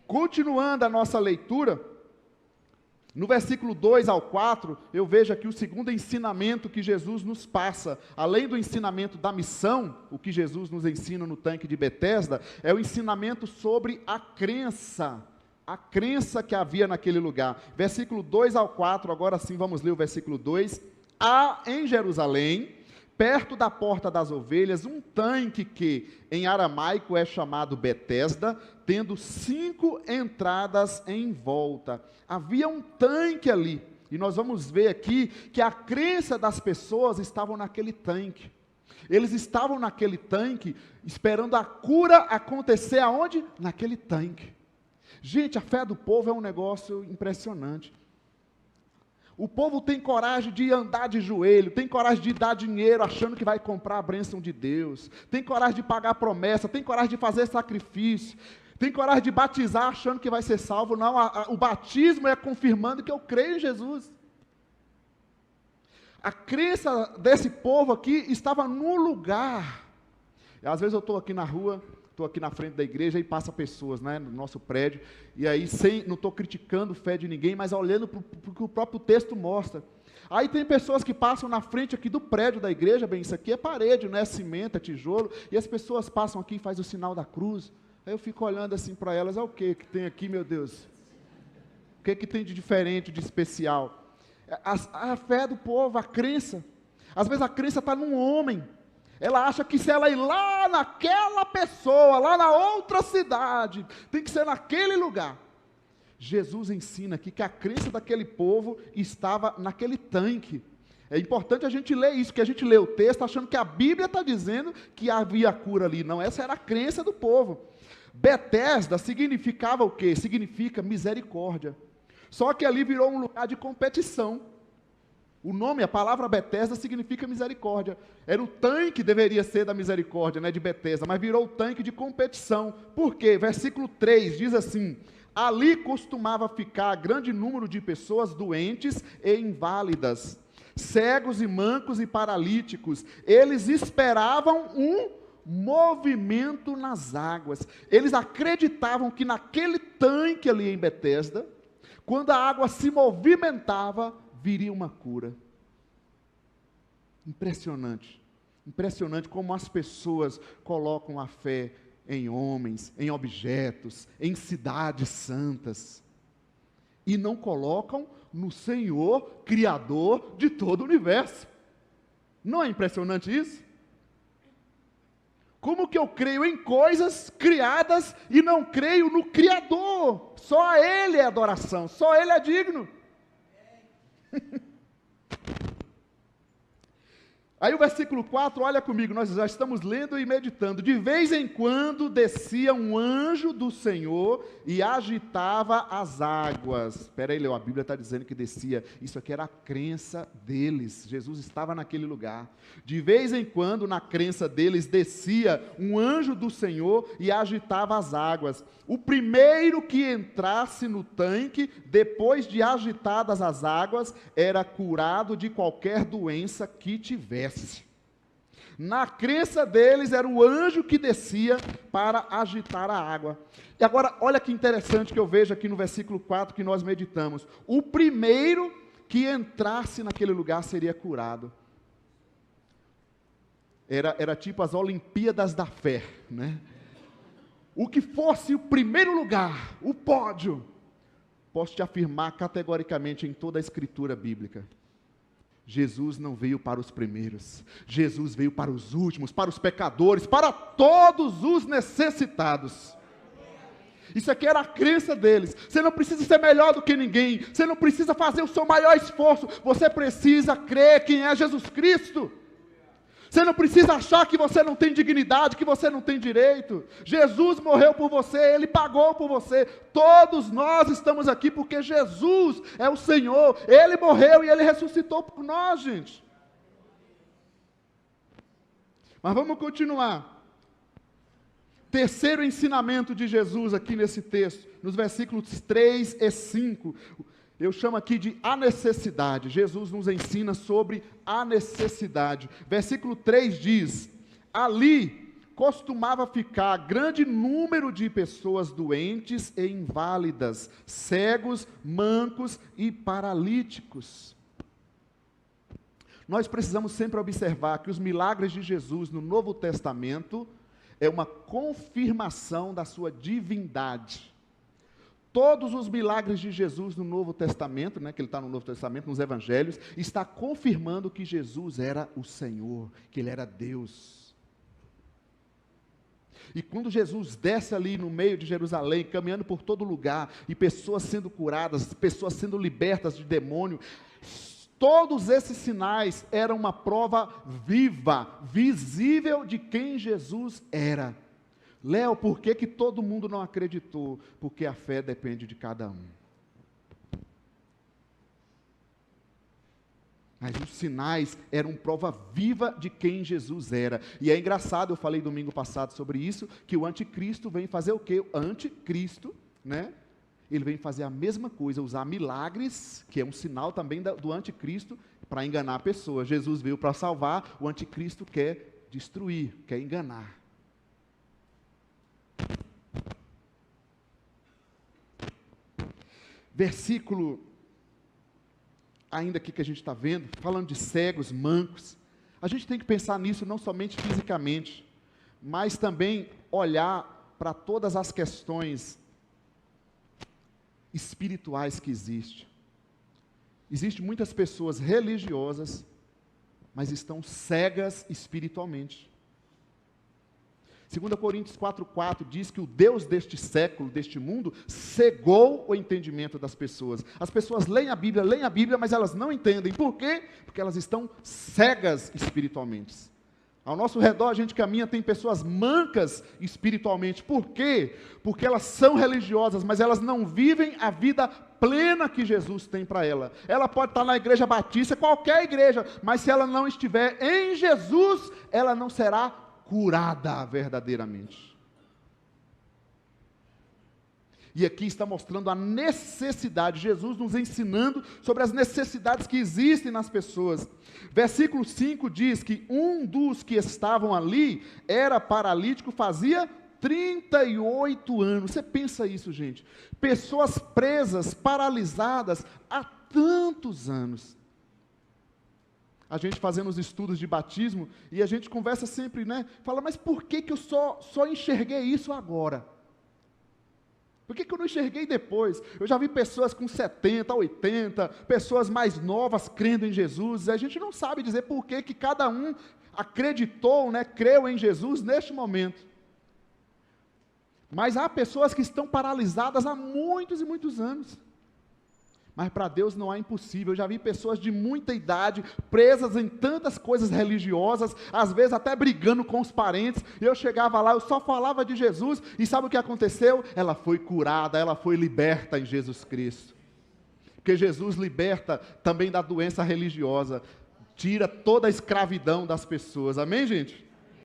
Continuando a nossa leitura, no versículo 2 ao 4, eu vejo aqui o segundo ensinamento que Jesus nos passa. Além do ensinamento da missão, o que Jesus nos ensina no tanque de Betesda, é o ensinamento sobre a crença que havia naquele lugar. Versículo 2 ao 4, agora sim vamos ler o versículo 2. Há em Jerusalém, perto da porta das ovelhas, um tanque que em aramaico é chamado Betesda, tendo 5 entradas em volta. Havia um tanque ali, e nós vamos ver aqui que a crença das pessoas estava naquele tanque. Eles estavam naquele tanque, esperando a cura acontecer aonde? Naquele tanque. Gente, a fé do povo é um negócio impressionante. O povo tem coragem de andar de joelho, tem coragem de dar dinheiro achando que vai comprar a bênção de Deus, tem coragem de pagar promessa, tem coragem de fazer sacrifício, tem coragem de batizar achando que vai ser salvo. Não, o batismo é confirmando que eu creio em Jesus. A crença desse povo aqui estava no lugar. Às vezes eu estou aqui na rua, estou aqui na frente da igreja e passa pessoas, né, no nosso prédio, e aí não estou criticando a fé de ninguém, mas olhando para o que o próprio texto mostra. Aí tem pessoas que passam na frente aqui do prédio da igreja, bem, isso aqui é parede, não é cimento, é tijolo, e as pessoas passam aqui e fazem o sinal da cruz. Aí eu fico olhando assim para elas, o que tem aqui, meu Deus? O que tem de diferente, de especial? A fé do povo, a crença. Às vezes a crença está num homem. Ela acha que se ela ir lá naquela pessoa, lá na outra cidade, tem que ser naquele lugar. Jesus ensina aqui que a crença daquele povo estava naquele tanque. É importante a gente ler isso, que a gente lê o texto achando que a Bíblia está dizendo que havia cura ali. Não, essa era a crença do povo. Betesda significava o quê? Significa misericórdia. Só que ali virou um lugar de competição. O nome, a palavra Betesda significa misericórdia. Era o tanque, deveria ser da misericórdia, né, de Betesda, mas virou o tanque de competição. Por quê? Versículo 3 diz assim: ali costumava ficar grande número de pessoas doentes e inválidas, cegos e mancos e paralíticos. Eles esperavam um movimento nas águas. Eles acreditavam que naquele tanque ali em Betesda, quando a água se movimentava, viria uma cura. Impressionante, impressionante como as pessoas colocam a fé em homens, em objetos, em cidades santas, e não colocam no Senhor, Criador de todo o universo. Não é impressionante isso? Como que eu creio em coisas criadas e não creio no Criador? Só a Ele é adoração, só Ele é digno. Aí o versículo 4, olha comigo, nós já estamos lendo e meditando. De vez em quando descia um anjo do Senhor e agitava as águas. Espera aí, Leo, a Bíblia está dizendo que descia. Isso aqui era a crença deles. Jesus estava naquele lugar. De vez em quando, na crença deles, descia um anjo do Senhor e agitava as águas. O primeiro que entrasse no tanque, depois de agitadas as águas, era curado de qualquer doença que tivesse. Na crença deles, era o anjo que descia para agitar a água. E agora, olha que interessante que eu vejo aqui no versículo 4 que nós meditamos. O primeiro que entrasse naquele lugar seria curado. Era tipo as Olimpíadas da fé, né? O que fosse o primeiro lugar, o pódio, posso te afirmar categoricamente em toda a escritura bíblica, Jesus não veio para os primeiros, Jesus veio para os últimos, para os pecadores, para todos os necessitados. Isso aqui era a crença deles. Você não precisa ser melhor do que ninguém, você não precisa fazer o seu maior esforço, você precisa crer quem é Jesus Cristo. Você não precisa achar que você não tem dignidade, que você não tem direito. Jesus morreu por você, Ele pagou por você. Todos nós estamos aqui porque Jesus é o Senhor. Ele morreu e Ele ressuscitou por nós, gente. Mas vamos continuar. Terceiro ensinamento de Jesus aqui nesse texto, nos versículos 3 e 5. Eu chamo aqui de a necessidade. Jesus nos ensina sobre a necessidade. Versículo 3 diz: ali costumava ficar grande número de pessoas doentes e inválidas, cegos, mancos e paralíticos. Nós precisamos sempre observar que os milagres de Jesus no Novo Testamento é uma confirmação da sua divindade. Todos os milagres de Jesus no Novo Testamento, que ele está no Novo Testamento, nos Evangelhos, está confirmando que Jesus era o Senhor, que ele era Deus. E quando Jesus desce ali no meio de Jerusalém, caminhando por todo lugar, e pessoas sendo curadas, pessoas sendo libertas de demônio, todos esses sinais eram uma prova viva, visível de quem Jesus era. Léo, por que todo mundo não acreditou? Porque a fé depende de cada um. Mas os sinais eram prova viva de quem Jesus era. E é engraçado, eu falei domingo passado sobre isso, que o anticristo vem fazer o quê? O anticristo, ele vem fazer a mesma coisa, usar milagres, que é um sinal também do anticristo, para enganar pessoas. Jesus veio para salvar, o anticristo quer destruir, quer enganar. Versículo, ainda aqui que a gente está vendo, falando de cegos, mancos, a gente tem que pensar nisso não somente fisicamente, mas também olhar para todas as questões espirituais que existem. Existem muitas pessoas religiosas, mas estão cegas espiritualmente. 2 Coríntios 4,4 diz que o Deus deste século, deste mundo, cegou o entendimento das pessoas. As pessoas leem a Bíblia, mas elas não entendem. Por quê? Porque elas estão cegas espiritualmente. Ao nosso redor a gente caminha, tem pessoas mancas espiritualmente. Por quê? Porque elas são religiosas, mas elas não vivem a vida plena que Jesus tem para ela. Ela pode estar na igreja batista, qualquer igreja, mas se ela não estiver em Jesus, ela não será curada verdadeiramente. E aqui está mostrando a necessidade, Jesus nos ensinando sobre as necessidades que existem nas pessoas. Versículo 5 diz que um dos que estavam ali era paralítico, fazia 38 anos. Você pensa isso, gente? Pessoas presas, paralisadas há tantos anos. A gente fazendo os estudos de batismo, e a gente conversa sempre, fala, mas por que eu só enxerguei isso agora? Por que eu não enxerguei depois? Eu já vi pessoas com 70, 80, pessoas mais novas crendo em Jesus, e a gente não sabe dizer por que cada um acreditou, creu em Jesus neste momento. Mas há pessoas que estão paralisadas há muitos e muitos anos. Mas para Deus não há impossível. Eu já vi pessoas de muita idade, presas em tantas coisas religiosas, às vezes até brigando com os parentes, e eu chegava lá, eu só falava de Jesus, e sabe o que aconteceu? Ela foi curada, ela foi liberta em Jesus Cristo. Porque Jesus liberta também da doença religiosa, tira toda a escravidão das pessoas, amém, gente?